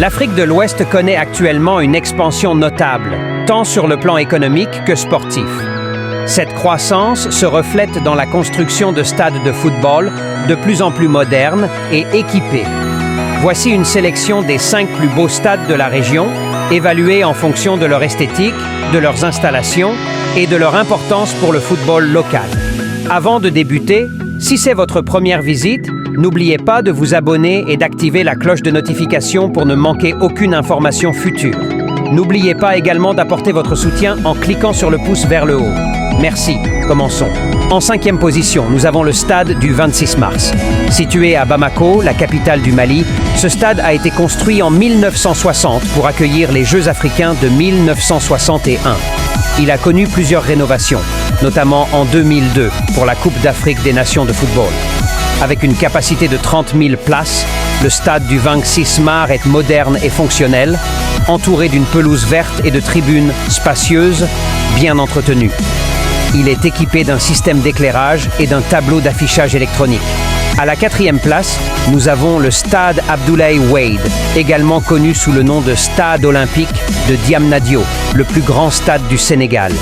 L'Afrique de l'Ouest connaît actuellement une expansion notable, tant sur le plan économique que sportif. Cette croissance se reflète dans la construction de stades de football de plus en plus modernes et équipés. Voici une sélection des 5 plus beaux stades de la région, évalués en fonction de leur esthétique, de leurs installations et de leur importance pour le football local. Avant de débuter, si c'est votre première visite, n'oubliez pas de vous abonner et d'activer la cloche de notification pour ne manquer aucune information future. N'oubliez pas également d'apporter votre soutien en cliquant sur le pouce vers le haut. Merci, commençons. En 5e position, nous avons le stade du 26 mars. Situé à Bamako, la capitale du Mali, ce stade a été construit en 1960 pour accueillir les Jeux africains de 1961. Il a connu plusieurs rénovations, notamment en 2002 pour la Coupe d'Afrique des Nations de football. Avec une capacité de 30 000 places, le stade du 26 mars est moderne et fonctionnel, entouré d'une pelouse verte et de tribunes spacieuses, bien entretenues. Il est équipé d'un système d'éclairage et d'un tableau d'affichage électronique. À la 4e place, nous avons le stade Abdoulaye Wade, également connu sous le nom de Stade olympique de Diamniadio, le plus grand stade du Sénégal.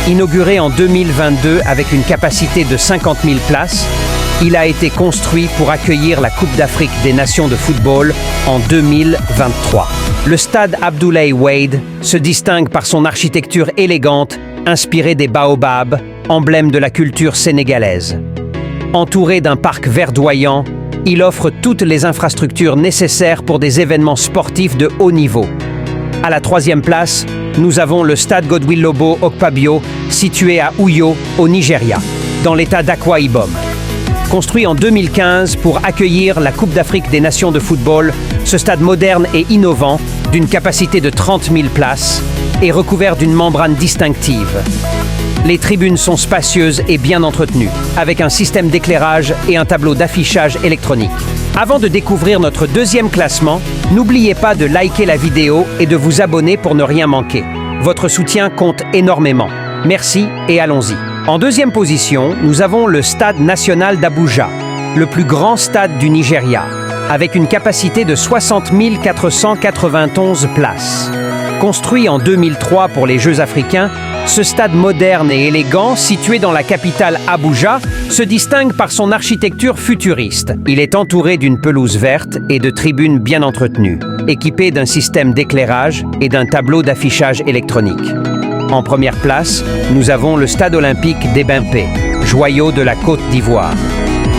Inauguré en 2022 avec une capacité de 50 000 places, il a été construit pour accueillir la Coupe d'Afrique des Nations de football en 2023. Le stade Abdoulaye Wade se distingue par son architecture élégante, inspirée des baobabs, emblème de la culture sénégalaise. Entouré d'un parc verdoyant, il offre toutes les infrastructures nécessaires pour des événements sportifs de haut niveau. À la 3e place, nous avons le stade Godwill Lobo Okpabio, situé à Uyo, au Nigeria, dans l'état d'Akwa Ibom. Construit en 2015 pour accueillir la Coupe d'Afrique des Nations de football, ce stade moderne et innovant, d'une capacité de 30 000 places, est recouvert d'une membrane distinctive. Les tribunes sont spacieuses et bien entretenues, avec un système d'éclairage et un tableau d'affichage électronique. Avant de découvrir notre 2e classement, n'oubliez pas de liker la vidéo et de vous abonner pour ne rien manquer. Votre soutien compte énormément. Merci et allons-y. En 2e position, nous avons le Stade national d'Abuja, le plus grand stade du Nigeria, avec une capacité de 60 491 places. Construit en 2003 pour les Jeux africains, ce stade moderne et élégant, situé dans la capitale Abuja, se distingue par son architecture futuriste. Il est entouré d'une pelouse verte et de tribunes bien entretenues, équipé d'un système d'éclairage et d'un tableau d'affichage électronique. En première place, nous avons le stade olympique d'Ebimpe, joyau de la Côte d'Ivoire.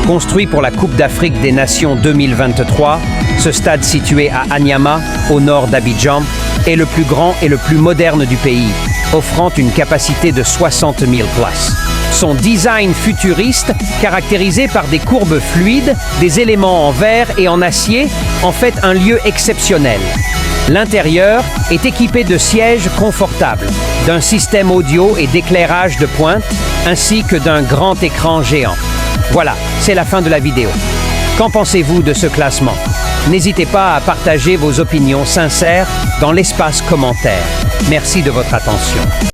Construit pour la Coupe d'Afrique des Nations 2023, ce stade situé à Anyama, au nord d'Abidjan, est le plus grand et le plus moderne du pays, offrant une capacité de 60 000 places. Son design futuriste, caractérisé par des courbes fluides, des éléments en verre et en acier, en fait un lieu exceptionnel. L'intérieur est équipé de sièges confortables, d'un système audio et d'éclairage de pointe, ainsi que d'un grand écran géant. Voilà, c'est la fin de la vidéo. Qu'en pensez-vous de ce classement? N'hésitez pas à partager vos opinions sincères dans l'espace commentaire. Merci de votre attention.